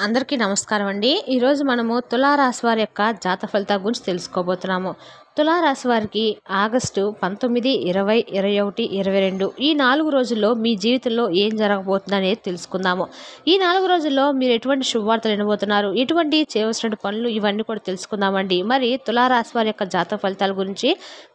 అందరికీ నమస్కారం అండి. ఈరోజు మనము తులారాశి వారి యొక్క జాతక ఫలితాల గురించి తెలుసుకోబోతున్నాము. తులారాశి వారికి ఆగస్టు 19, 20, 21, 22 ఈ 4 రోజుల్లో మీ జీవితంలో ఏం జరగబోతుందనేది తెలుసుకుందాము. ఈ 4 రోజుల్లో మీరు ఎటువంటి శుభవార్తలు వినబోతున్నారు, ఎటువంటి చేయవలసిన పనులు, ఇవన్నీ కూడా తెలుసుకుందామండి. మరి తులారాశి వారి యొక్క జాతక ఫలితాల గురించి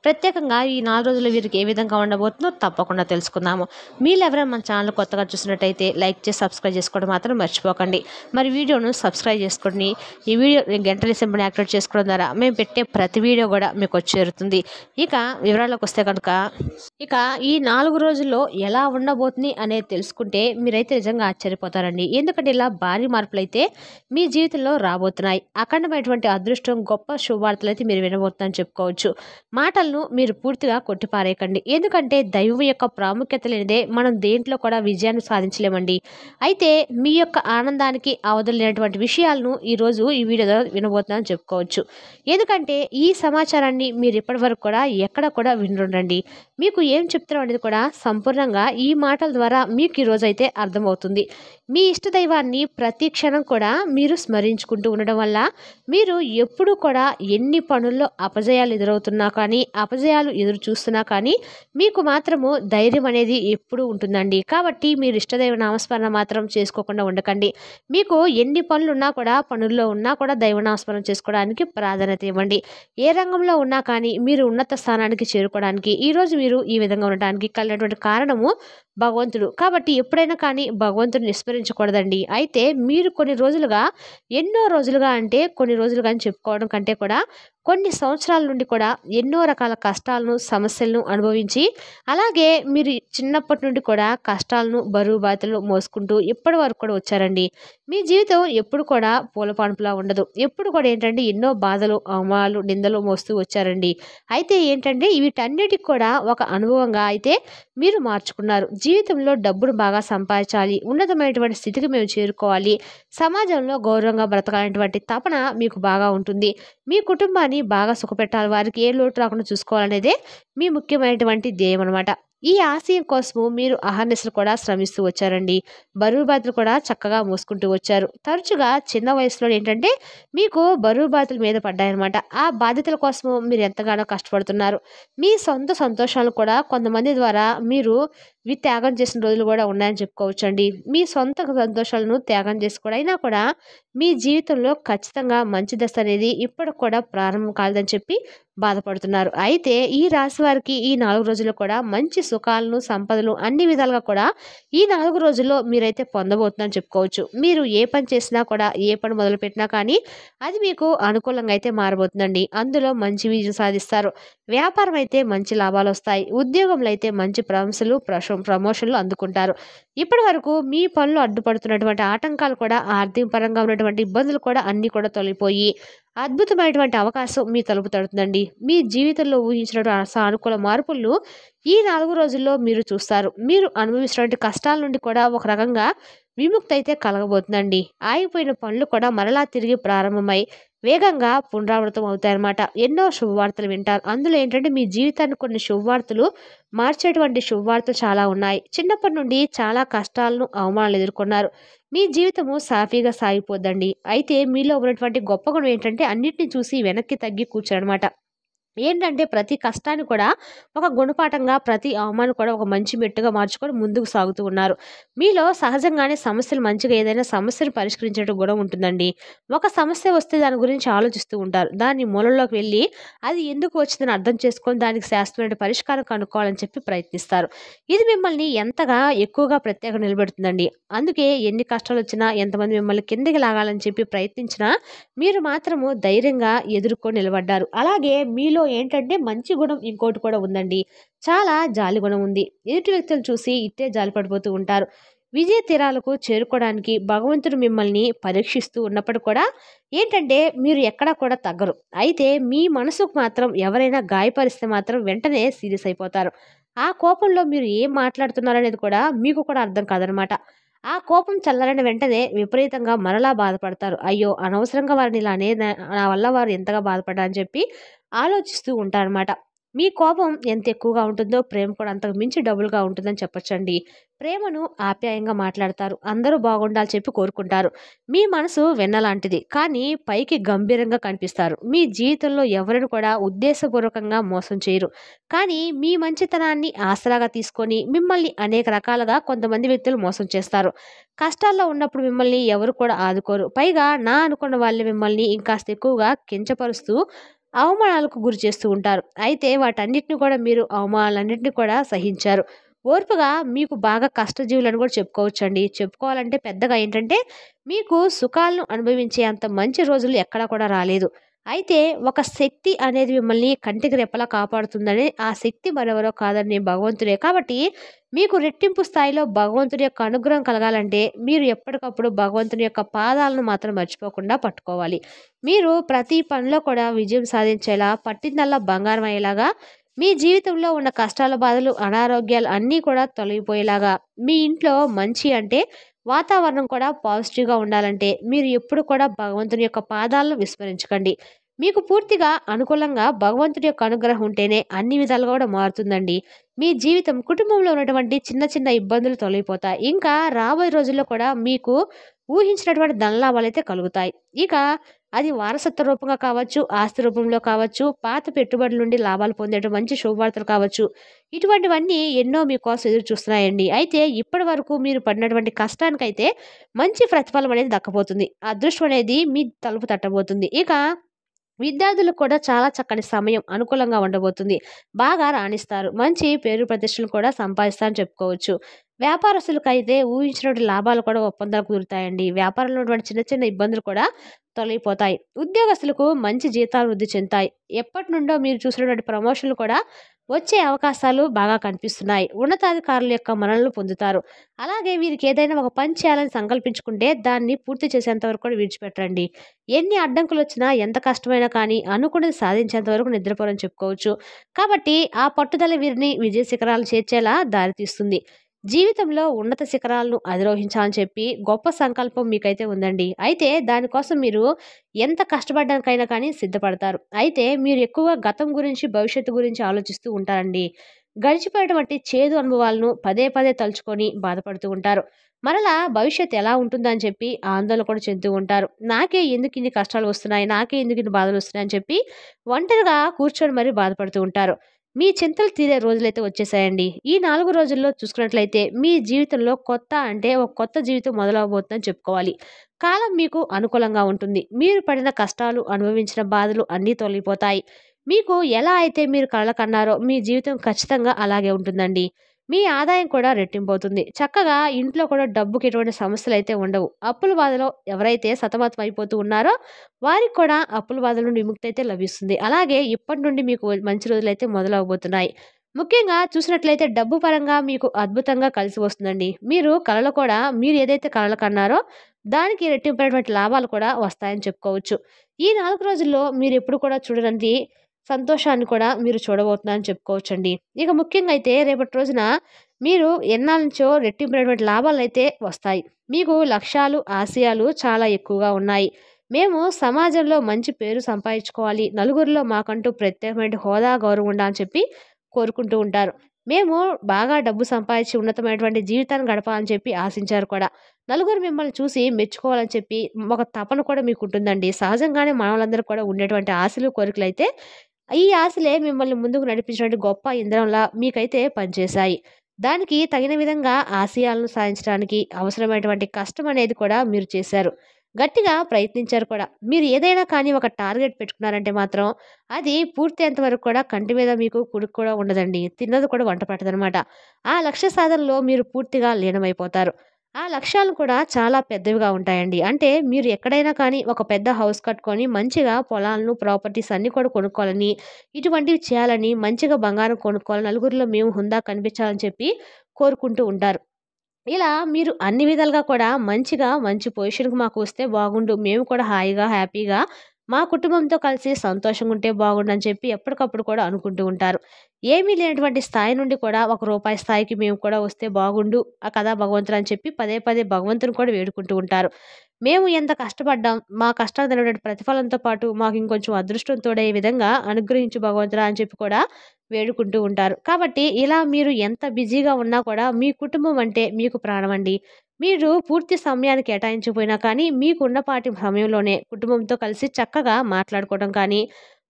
ప్రత్యేకంగా ఈ 4 రోజుల్లో వీరికి ఏ విధంగా ఉండబోతుందో తప్పకుండా తెలుసుకుందాము. మీరు ఎవరైనా మన ఛానల్ కొత్తగా చూసినట్టయితే లైక్ చేసి సబ్స్క్రైబ్ చేసుకోవడం మాత్రం మర్చిపోకండి. మరి వీడియోను సబ్స్క్రైబ్ చేసుకొని ఈ వీడియో గంటల సింబల్ని యాక్టివేట్ చేసుకోవడం ద్వారా మేము పెట్టే ప్రతి వీడియో కూడా మీకు వచ్చి చేరుతుంది. ఇక వివరాలకు వస్తే కనుక ఈ 4 రోజుల్లో ఎలా ఉండబోతుంది అనేది తెలుసుకుంటే మీరైతే నిజంగా ఆశ్చర్యపోతారండి. ఎందుకంటే ఇలా భారీ మార్పులు అయితే మీ జీవితంలో రాబోతున్నాయి. అఖండమైనటువంటి అదృష్టం, గొప్ప శుభవార్తలు అయితే మీరు వినబోతున్నారని చెప్పుకోవచ్చు. మాటలను మీరు పూర్తిగా కొట్టిపారేయకండి. ఎందుకంటే దైవం యొక్క ప్రాముఖ్యత లేనిదే మనం దేంట్లో కూడా విజయాన్ని సాధించలేమండి. అయితే మీ యొక్క ఆనందానికి అవధులు లేనటువంటి విషయాలను ఈరోజు ఈ వీడియో ద్వారా వినబోతున్నారని చెప్పుకోవచ్చు. ఎందుకంటే ఈ సమాచారాన్ని మీరు ఇప్పటి వరకు కూడా ఎక్కడ కూడా వినుండండి. మీకు ఏం చెప్తారో అనేది కూడా సంపూర్ణంగా ఈ మాటల ద్వారా మీకు ఈరోజు అయితే అర్థమవుతుంది. మీ ఇష్ట దైవాన్ని ప్రతి క్షణం కూడా మీరు స్మరించుకుంటూ ఉండడం వల్ల మీరు ఎప్పుడు కూడా ఎన్ని పనుల్లో అపజయాలు ఎదురవుతున్నా కానీ, అపజయాలు ఎదురు చూస్తున్నా కానీ మీకు మాత్రము ధైర్యం అనేది ఎప్పుడూ ఉంటుందండి. కాబట్టి మీరు ఇష్టదైవ నామస్మరణ మాత్రం చేసుకోకుండా ఉండకండి. మీకు ఎన్ని పనులున్నా కూడా, పనుల్లో ఉన్నా కూడా దైవనామస్మరణ చేసుకోవడానికి ప్రాధాన్యత ఇవ్వండి. ఏ రంగంలో ఉన్నా కానీ మీరు ఉన్నత స్థానానికి చేరుకోవడానికి, ఈరోజు మీరు ఈ విధంగా ఉండడానికి కలిగినటువంటి కారణము భగవంతుడు. కాబట్టి ఎప్పుడైనా కానీ భగవంతుడిని విస్మరించకూడదండి. అయితే మీరు కొన్ని రోజులుగా, ఎన్నో రోజులుగా అంటే కొన్ని రోజులుగా అని చెప్పుకోవడం కంటే కూడా కొన్ని సంవత్సరాల నుండి కూడా ఎన్నో రకాల కష్టాలను, సమస్యలను అనుభవించి, అలాగే మీరు చిన్నప్పటి నుండి కూడా కష్టాలను, బరువు బాధ్యతలు మోసుకుంటూ ఇప్పటి వరకు కూడా వచ్చారండి. మీ జీవితం ఎప్పుడు కూడా పూలపాన్పులా ఉండదు. ఎప్పుడు కూడా ఏంటంటే ఎన్నో బాధలు, అవమానాలు, నిందలు మోస్తూ వచ్చారండి. అయితే ఏంటంటే వీటన్నిటికి కూడా ఒక అనుభవంగా అయితే మీరు మార్చుకున్నారు. జీవితంలో డబ్బును బాగా సంపాదించాలి, ఉన్నతమైనటువంటి స్థితికి మేము చేరుకోవాలి, సమాజంలో గౌరవంగా బ్రతకాలనేటువంటి తపన మీకు బాగా ఉంటుంది. మీ కుటుంబాన్ని బాగా సుఖపెట్టాలి, వారికి ఏ లోటు రాకుండా చూసుకోవాలనేదే మీ ముఖ్యమైనటువంటి ధ్యేయం అనమాట. ఈ ఆశయం కోసము మీరు అహర్నిశలు కూడా శ్రమిస్తూ వచ్చారండి. బరువు బాధ్యతలు కూడా చక్కగా మోసుకుంటూ వచ్చారు. తరచుగా చిన్న వయసులో ఏంటంటే మీకు బరువు బాధ్యతల మీద పడ్డాయన్నమాట. ఆ బాధ్యతల కోసము మీరు ఎంతగానో కష్టపడుతున్నారు. మీ సొంత సంతోషాలు కూడా కొంతమంది ద్వారా మీరు త్యాగం చేసిన రోజులు కూడా ఉన్నాయని చెప్పుకోవచ్చండి. మీ సొంత సంతోషాలను త్యాగం చేసి కూడా అయినా కూడా మీ జీవితంలో ఖచ్చితంగా మంచి దశ అనేది ఇప్పటికి కూడా ప్రారంభం కాలేదని చెప్పి బాధపడుతున్నారు. అయితే ఈ రాశి వారికి ఈ 4 రోజుల్లో కూడా మంచి సుఖాలను, సంపదలు అన్ని విధాలుగా కూడా ఈ 4 రోజుల్లో మీరైతే పొందబోతున్నారని చెప్పుకోవచ్చు. మీరు ఏ పని చేసినా కూడా, ఏ పని మొదలుపెట్టినా కానీ అది మీకు అనుకూలంగా అయితే మారబోతుందండి. అందులో మంచి విజయం సాధిస్తారు. వ్యాపారం అయితే మంచి లాభాలు వస్తాయి. ఉద్యోగంలో అయితే మంచి ప్రశంసలు, ప్రమోషన్లు అందుకుంటారు. ఇప్పటి వరకు మీ పనులు అడ్డుపడుతున్నటువంటి ఆటంకాలు కూడా, ఆర్థిక పరంగా ఉన్నటువంటి ఇబ్బందులు కూడా అన్నీ కూడా తొలగిపోయి అద్భుతమైనటువంటి అవకాశం మీ తలుపు తడుతుందండి. మీ జీవితంలో ఊహించినటువంటి సానుకూల మార్పులను ఈ 4 రోజుల్లో మీరు చూస్తారు. మీరు అనుభవిస్తున్నటువంటి కష్టాల నుండి కూడా ఒక రకంగా విముక్తి అయితే కలగబోతుందండి. ఆగిపోయిన పనులు కూడా మరలా తిరిగి ప్రారంభమై వేగంగా పునరావృతం అవుతాయన్నమాట. ఎన్నో శుభవార్తలు వింటారు. అందులో ఏంటంటే మీ జీవితాన్ని కొన్ని శుభవార్తలు మార్చేటువంటి శుభవార్తలు చాలా ఉన్నాయి. చిన్నప్పటి నుండి చాలా కష్టాలను, అవమానాలు ఎదుర్కొన్నారు. మీ జీవితము సాఫీగా సాగిపోద్దండి. అయితే మీలో ఉన్నటువంటి గొప్ప గుణం ఏంటంటే అన్నిటిని చూసి వెనక్కి తగ్గి కూర్చోనమాట. ఏంటంటే ప్రతి కష్టాన్ని కూడా ఒక గుణపాఠంగా, ప్రతి అవమానం కూడా ఒక మంచి మెట్టుగా మార్చుకొని ముందుకు సాగుతూ ఉన్నారు. మీలో సహజంగానే సమస్యలు మంచిగా ఏదైనా సమస్యను పరిష్కరించే గుణం ఉంటుందండి. ఒక సమస్య వస్తే దాని గురించి ఆలోచిస్తూ ఉంటారు. దాని మూలంలోకి వెళ్ళి అది ఎందుకు వచ్చిందని అర్థం చేసుకొని దానికి శాశ్వతమైన పరిష్కారం కనుక్కోవాలని చెప్పి ప్రయత్నిస్తారు. ఇది మిమ్మల్ని ఎంతగా ఎక్కువగా ప్రత్యేకంగా నిలబెడుతుందండి. అందుకే ఎన్ని కష్టాలు వచ్చినా, ఎంతమంది మిమ్మల్ని కిందకి లాగాలని చెప్పి ప్రయత్నించినా మీరు మాత్రము ధైర్యంగా ఎదుర్కొని నిలబడ్డారు. అలాగే మీలో ఏంటంటే మంచి గుణం ఇంకోటి కూడా ఉందండి. చాలా జాలి గుణం ఉంది. ఎదుటి వ్యక్తులు చూసి ఇట్టే జాలి పడిపోతూ ఉంటారు. విజయ తీరాలకు చేరుకోవడానికి భగవంతుడు మిమ్మల్ని పరీక్షిస్తూ ఉన్నప్పుడు కూడా ఏంటంటే మీరు ఎక్కడా కూడా తగ్గరు. అయితే మీ మనసుకు మాత్రం ఎవరైనా గాయపరిస్తే మాత్రం వెంటనే సీరియస్ అయిపోతారు. ఆ కోపంలో మీరు ఏం మాట్లాడుతున్నారనేది కూడా మీకు కూడా అర్థం కాదనమాట. ఆ కోపం చల్లారిన వెంటనే విపరీతంగా మరలా బాధపడతారు. అయ్యో, అనవసరంగా వారిని ఇలా నా వల్ల వారు ఎంతగా బాధపడ్డారని చెప్పి ఆలోచిస్తూ ఉంటారనమాట. మీ కోపం ఎంత ఎక్కువగా ఉంటుందో ప్రేమ కూడా అంతకు మించి డబుల్‌గా ఉంటుందని చెప్పొచ్చండి. ప్రేమను ఆప్యాయంగా మాట్లాడతారు. అందరూ బాగుండాలని చెప్పి కోరుకుంటారు. మీ మనసు వెన్నలాంటిది. కానీ పైకి గంభీరంగా కనిపిస్తారు. మీ జీవితంలో ఎవరిని కూడా ఉద్దేశపూర్వకంగా మోసం చేయరు. కానీ మీ మంచితనాన్ని ఆసరాగా తీసుకొని మిమ్మల్ని అనేక రకాలుగా కొంతమంది వ్యక్తులు మోసం చేస్తారు. కష్టాల్లో ఉన్నప్పుడు మిమ్మల్ని ఎవరు కూడా ఆదుకోరు. పైగా నా అనుకున్న వాళ్ళే మిమ్మల్ని ఇంకాస్త ఎక్కువగా కించపరుస్తూ అవమానాలకు గురి చేస్తూ ఉంటారు. అయితే వాటన్నిటిని కూడా మీరు అవమానాలన్నిటిని కూడా సహించారు. ఓర్పుగా మీకు బాగా కష్టజీవులని కూడా చెప్పుకోవచ్చండి. చెప్పుకోవాలంటే పెద్దగా ఏంటంటే, మీకు సుఖాలను అనుభవించే అంత మంచి రోజులు ఎక్కడా కూడా రాలేదు. అయితే ఒక శక్తి అనేది మిమ్మల్ని కంటికి రెప్పలా కాపాడుతుందని, ఆ శక్తి మరెవరో కాదని భగవంతుడే. కాబట్టి మీకు రెట్టింపు స్థాయిలో భగవంతుడి యొక్క అనుగ్రహం కలగాలంటే, మీరు ఎప్పటికప్పుడు భగవంతుని యొక్క పాదాలను మాత్రం మర్చిపోకుండా పట్టుకోవాలి. మీరు ప్రతి పనిలో కూడా విజయం సాధించేలా, పట్టిందల్లా బంగారం అయ్యేలాగా, మీ జీవితంలో ఉన్న కష్టాల, బాధలు, అనారోగ్యాలు అన్నీ కూడా తొలగిపోయేలాగా, మీ ఇంట్లో మంచి అంటే వాతావరణం కూడా పాజిటివ్‌గా ఉండాలంటే, మీరు ఎప్పుడు కూడా భగవంతుని యొక్క పాదాలను విస్మరించకండి. మీకు పూర్తిగా అనుకూలంగా భగవంతుడి యొక్క అనుగ్రహం ఉంటేనే అన్ని విధాలుగా కూడా మారుతుందండి. మీ జీవితం, కుటుంబంలో ఉన్నటువంటి చిన్న చిన్న ఇబ్బందులు తొలగిపోతాయి. ఇంకా రాబోయే రోజుల్లో కూడా మీకు ఊహించినటువంటి ధనలాభాలైతే కలుగుతాయి. ఇక అది వారసత్వ రూపంగా కావచ్చు, ఆస్తి రూపంలో కావచ్చు, పాత పెట్టుబడుల నుండి లాభాలు పొందేటి మంచి శుభవార్తలు కావచ్చు. ఇటువంటివన్నీ ఎన్నో మీకోసం ఎదురు చూస్తున్నాయండి. అయితే ఇప్పటి వరకు మీరు పడినటువంటి కష్టానికైతే మంచి ప్రతిఫలం అనేది దక్కబోతుంది. అదృష్టం అనేది మీ తలుపు తట్టబోతుంది. ఇక విద్యార్థులకు కూడా చాలా చక్కని సమయం అనుకూలంగా ఉండబోతుంది. బాగా రాణిస్తారు. మంచి పేరు ప్రతిష్టలు కూడా సంపాదిస్తారని చెప్పుకోవచ్చు. వ్యాపారస్తులకైతే ఊహించినటువంటి లాభాలు కూడా ఒప్పందాలు కుదురుతాయండి. వ్యాపారంలో ఉన్నటువంటి చిన్న చిన్న ఇబ్బందులు కూడా తొలగిపోతాయి. ఉద్యోగస్తులకు మంచి జీతాలు వృద్ధి చెందుతాయి. ఎప్పటినుండో మీరు చూసినటువంటి ప్రమోషన్లు కూడా వచ్చే అవకాశాలు బాగా కనిపిస్తున్నాయి. ఉన్నతాధికారుల యొక్క మన్ననలు పొందుతారు. అలాగే వీరికి ఏదైనా ఒక పని చేయాలని సంకల్పించుకుంటే దాన్ని పూర్తి చేసేంత వరకు కూడా విడిచిపెట్టరండి. ఎన్ని అడ్డంకులొచ్చినా, ఎంత కష్టమైనా కానీ అనుకున్నది సాధించేంత వరకు నిద్రపోరని చెప్పుకోవచ్చు. కాబట్టి ఆ పట్టుదల వీరిని విజయ శిఖరాలు చేర్చేలా దారితీస్తుంది. జీవితంలో ఉన్నత శిఖరాలను అధిరోహించాలని చెప్పి గొప్ప సంకల్పం మీకైతే ఉందండి. అయితే దానికోసం మీరు ఎంత కష్టపడడానికైనా కానీ సిద్ధపడతారు. అయితే మీరు ఎక్కువగా గతం గురించి, భవిష్యత్తు గురించి ఆలోచిస్తూ ఉంటారండి. గడిచిపోయేటువంటి చేదు అనుభవాలను పదే పదే తలుచుకొని బాధపడుతూ ఉంటారు. మరలా భవిష్యత్తు ఎలా ఉంటుందని చెప్పి ఆందోళన కూడా చెందుతూ ఉంటారు. నాకే ఎందుకు ఇన్ని కష్టాలు వస్తున్నాయి, నాకే ఎందుకు ఇన్ని బాధలు వస్తున్నాయి అని చెప్పి ఒంటరిగా కూర్చొని మరీ బాధపడుతూ ఉంటారు. మీ చింతలు తీరే రోజులైతే వచ్చేసాయండి. ఈ 4 రోజుల్లో చూసుకున్నట్లయితే మీ జీవితంలో ఒక కొత్త జీవితం మొదలవబోతుందని చెప్పుకోవాలి. కాలం మీకు అనుకూలంగా ఉంటుంది. మీరు పడిన కష్టాలు, అనుభవించిన బాధలు అన్నీ తొలగిపోతాయి. మీకు ఎలా అయితే మీరు కలలు కన్నారో మీ జీవితం ఖచ్చితంగా అలాగే ఉంటుందండి. మీ ఆదాయం కూడా రెట్టింపవుతుంది. చక్కగా ఇంట్లో కూడా డబ్బుకి ఎటువంటి సమస్యలైతే ఉండవు. అప్పుల బాధలో ఎవరైతే సతమతం అయిపోతూ ఉన్నారో వారికి కూడా అప్పుల బాధల నుండి విముక్తి అయితే లభిస్తుంది. అలాగే ఇప్పటి నుండి మీకు మంచి రోజులైతే మొదలవబోతున్నాయి. ముఖ్యంగా చూసినట్లయితే డబ్బు పరంగా మీకు అద్భుతంగా కలిసి వస్తుందండి. మీరు ఏదైతే కలలు కన్నారో దానికి రెట్టింపైనటువంటి లాభాలు కూడా వస్తాయని చెప్పుకోవచ్చు. ఈ 4 రోజుల్లో మీరెప్పుడు కూడా చూడనంటి సంతోషాన్ని కూడా మీరు చూడబోతున్నారని చెప్పుకోవచ్చండి. ఇక ముఖ్యంగా అయితే రేపటి రోజున మీరు ఎన్నాళ్ళ నుంచో రెట్టింపైనటువంటి లాభాలైతే వస్తాయి. మీకు లక్ష్యాలు, ఆశయాలు చాలా ఎక్కువగా ఉన్నాయి. మేము సమాజంలో మంచి పేరు సంపాదించుకోవాలి, నలుగురిలో మాకంటూ ప్రత్యేకమైన హోదా, గౌరవం ఉండాలని చెప్పి కోరుకుంటూ ఉంటారు. మేము బాగా డబ్బు సంపాదించి ఉన్నతమైనటువంటి జీవితాన్ని గడపాలని చెప్పి ఆశించారు కూడా. నలుగురు మిమ్మల్ని చూసి మెచ్చుకోవాలని చెప్పి ఒక తపన కూడా మీకుంటుందండి. సహజంగానే మానవులందరూ కూడా ఉండేటువంటి ఆశలు, కోరికలైతే ఈ ఆశలే మిమ్మల్ని ముందుకు నడిపించినటువంటి గొప్ప ఇంధనంలా మీకైతే పనిచేశాయి. దానికి తగిన విధంగా ఆశయాలను సాధించడానికి అవసరమైనటువంటి కష్టం అనేది కూడా మీరు చేశారు. గట్టిగా ప్రయత్నించారు కూడా. మీరు ఏదైనా కానీ ఒక టార్గెట్ పెట్టుకున్నారంటే మాత్రం అది పూర్తయ్యేంత వరకు కూడా కంటి మీద మీకు కునుకు కూడా ఉండదండి. తిన్నది కూడా వంట పట్టదనమాట. ఆ లక్ష్య సాధనలో మీరు పూర్తిగా లీనమైపోతారు. ఆ లక్ష్యాలు కూడా చాలా పెద్దవిగా ఉంటాయండి. అంటే మీరు ఎక్కడైనా కానీ ఒక పెద్ద హౌస్ కట్టుకొని మంచిగా పొలాలను, ప్రాపర్టీస్ అన్నీ కూడా కొనుక్కోవాలని, ఇటువంటివి చేయాలని, మంచిగా బంగారం కొనుక్కోవాలని, నలుగురిలో మేము హుందా కనిపించాలని చెప్పి కోరుకుంటూ ఉంటారు. ఇలా మీరు అన్ని విధాలుగా కూడా మంచి పొజిషన్‌కి మాకు వస్తే బాగుండు. మేము కూడా హాయిగా, హ్యాపీగా మా కుటుంబంతో కలిసి సంతోషంగా ఉంటే బాగుండని చెప్పి ఎప్పటికప్పుడు కూడా అనుకుంటూ ఉంటారు. ఏమీ లేనటువంటి స్థాయి నుండి కూడా ఒక రూపాయి స్థాయికి మేము కూడా వస్తే బాగుండు కదా భగవంతుడా అని చెప్పి పదే పదే భగవంతుని కూడా వేడుకుంటూ ఉంటారు. మేము ఎంత కష్టపడ్డాం, మా కష్టానికి తగినటువంటి ప్రతిఫలంతో పాటు మాకు ఇంకొంచెం అదృష్టం తోడయ్యే విధంగా అనుగ్రహించు భగవంతుడా అని చెప్పి కూడా వేడుకుంటూ ఉంటారు. కాబట్టి ఇలా మీరు ఎంత బిజీగా ఉన్నా కూడా మీ కుటుంబం అంటే మీకు ప్రాణమండి. మీరు పూర్తి సమయాన్ని కేటాయించకపోయినా కానీ మీకు ఉన్నపాటి సమయంలోనే కుటుంబంతో కలిసి చక్కగా మాట్లాడుకోవడం కానీ,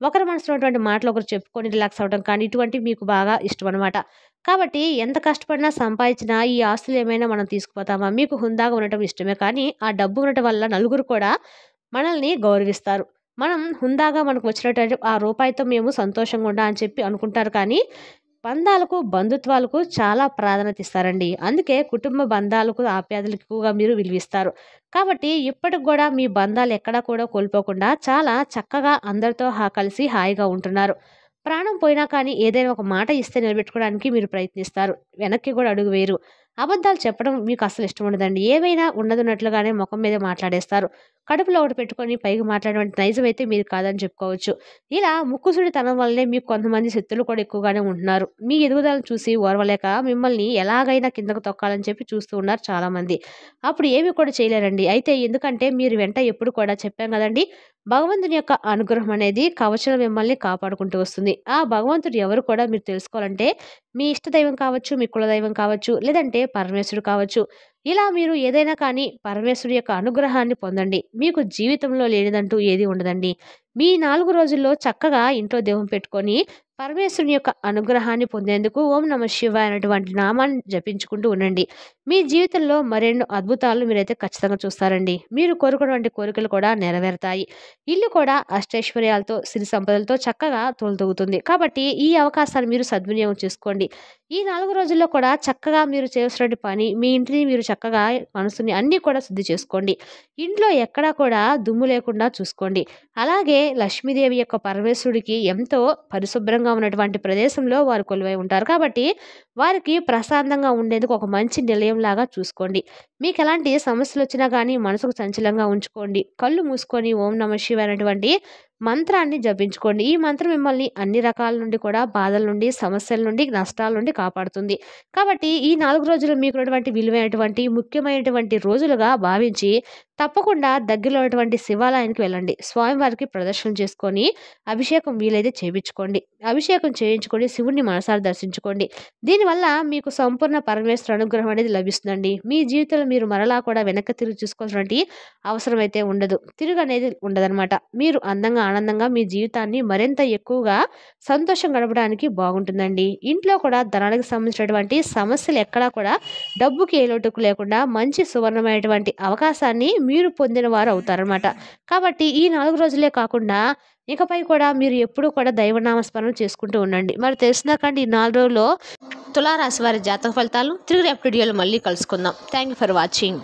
ఒకరి మనసులో ఉన్నటువంటి మాటలు ఒకరు చెప్పుకొని రిలాక్స్ అవ్వడం కానీ ఇటువంటివి మీకు బాగా ఇష్టమనమాట. కాబట్టి ఎంత కష్టపడినా సంపాదించినా ఈ ఆస్తులు ఏమైనా మనం తీసుకుపోతామా? మీకు హుందాగా ఉండటం ఇష్టమే కానీ ఆ డబ్బు ఉండటం వల్ల నలుగురు కూడా మనల్ని గౌరవిస్తారు. మనం హుందాగా మనకు వచ్చినటువంటి ఆ రూపాయితో మేము సంతోషంగా ఉండా అని చెప్పి అనుకుంటారు కానీ, బంధాలకు, బంధుత్వాలకు చాలా ప్రాధాన్యత ఇస్తారండి. అందుకే కుటుంబ బంధాలకు, ఆప్యాయతలకు ఎక్కువగా మీరు విలువిస్తారు. కాబట్టి ఇప్పటికి గూడా మీ బంధాలు ఎక్కడా కూడా కోల్పోకుండా చాలా చక్కగా అందరితో కలిసి హాయిగా ఉంటున్నారు. ప్రాణం పోయినా కానీ ఏదైనా ఒక మాట ఇస్తే నిలబెట్టుకోవడానికి మీరు ప్రయత్నిస్తారు. వెనక్కి గూడా అడుగు వేయరు. అబద్ధాలు చెప్పడం మీకు అస్సలు ఇష్టం ఉండదండి. ఏవైనా ఉన్నదున్నట్లుగానే మొఖం మీదే మాట్లాడేస్తారు. కడుపులో ఒకటి పెట్టుకొని పైకి మాట్లాడేటువంటి నైజం అయితే మీది కాదని చెప్పుకోవచ్చు. ఇలా ముక్కుసూడితనం వల్లనే మీకు కొంతమంది శత్రువులు కూడా ఎక్కువగానే ఉంటున్నారు. మీ ఎదుగుదలను చూసి ఓర్వలేక మిమ్మల్ని ఎలాగైనా కిందకు తొక్కాలని చెప్పి చూస్తూ ఉన్నారు చాలామంది. అప్పుడు ఏమి కూడా చేయలేరండి. అయితే ఎందుకంటే మీరు వెంట ఎప్పుడు కూడా చెప్పాం గదండీ! భగవంతుని యొక్క అనుగ్రహం అనేది కవచం మిమ్మల్ని కాపాడుకుంటూ వస్తుంది. ఆ భగవంతుడు ఎవరు కూడా మీరు తెలుసుకోవాలంటే మీ ఇష్టదైవం కావచ్చు, మీ కులదైవం కావచ్చు, లేదంటే పరమేశ్వరుడు కావచ్చు. ఇలా మీరు ఏదైనా కానీ పరమేశ్వరుడి యొక్క అనుగ్రహాన్ని పొందండి. మీకు జీవితంలో లేనిదంటూ ఏది ఉండదండి. మీ 4 రోజుల్లో చక్కగా ఇంట్లో దీపం పెట్టుకొని పరమేశ్వరుని యొక్క అనుగ్రహాన్ని పొందేందుకు ఓం నమః శివాయ అనేటువంటి నామాన్ని జపించుకుంటూ ఉండండి. మీ జీవితంలో మరెన్నో అద్భుతాలు మీరైతే ఖచ్చితంగా చూస్తారండి. మీరు కోరుకున్నటువంటి కోరికలు కూడా నెరవేరుతాయి. ఇల్లు కూడా అష్టైశ్వర్యాలతో, సిరి సంపదలతో చక్కగా తొలతూగుతుంది. కాబట్టి ఈ అవకాశాన్ని మీరు సద్వినియోగం చేసుకోండి. ఈ 4 రోజుల్లో కూడా చక్కగా మీరు చేయాల్సినటువంటి పని, మీ ఇంటిని మీరు చక్కగా మనసుని అన్నీ కూడా శుద్ధి చేసుకోండి. ఇంట్లో ఎక్కడా కూడా దుమ్ము లేకుండా చూసుకోండి. అలాగే లక్ష్మీదేవి యొక్క పరమేశ్వరుడికి ఎంతో పరిశుభ్రంగా ఉన్నటువంటి ప్రదేశంలో వారు కొలువై ఉంటారు. కాబట్టి వారికి ప్రశాంతంగా ఉండేందుకు ఒక మంచి నిలయంలాగా చూసుకోండి. మీకు ఎలాంటి సమస్యలొచ్చినా గానీ మనసుకు చంచలంగా ఉంచుకోండి. కళ్ళు మూసుకొని ఓం నమః శివాయ అనేటువంటి మంత్రాన్ని జపించుకోండి. ఈ మంత్రం మిమ్మల్ని అన్ని రకాల నుండి కూడా బాధల నుండి, సమస్యల నుండి, నష్టాల నుండి కాపాడుతుంది. కాబట్టి ఈ 4 రోజులు మీకున్నటువంటి విలువైనటువంటి, ముఖ్యమైనటువంటి రోజులుగా భావించి తప్పకుండా దగ్గరలో ఉన్నటువంటి శివాలయానికి వెళ్ళండి. స్వామివారికి ప్రదర్శన చేసుకొని అభిషేకం వీలైతే చేపించుకోండి. అభిషేకం చేయించుకొని శివుడిని మనసారా దర్శించుకోండి. దీనివల్ల మీకు సంపూర్ణ పరమేశ్వర అనుగ్రహం అనేది లభిస్తుందండి. మీ జీవితంలో మీరు మరలా కూడా వెనక్కి తిరిగి చూసుకోవాల్సినటువంటి అవసరం అయితే ఉండదు. తిరుగనేది ఉండదనమాట. మీరు అందంగా, ఆనందంగా మీ జీవితాన్ని మరింత ఎక్కువగా సంతోషం గడపడానికి బాగుంటుందండి. ఇంట్లో కూడా ధనానికి సంబంధించినటువంటి సమస్యలు ఎక్కడా కూడా డబ్బుకి ఏ లోటుకు లేకుండా మంచి సువర్ణమైనటువంటి అవకాశాన్ని మీరు పొందిన వారు అవుతారనమాట. కాబట్టి ఈ 4 రోజులే కాకుండా ఇకపై కూడా మీరు ఎప్పుడూ కూడా దైవనామస్మరణ చేసుకుంటూ ఉండండి. మరి తెలిసిందాకండి ఈ 4 రోజుల్లో తులారాశి వారి జాతక ఫలితాలు తిరిగి రేపటి వీడియోలో మళ్ళీ కలుసుకుందాం. Thank you for watching.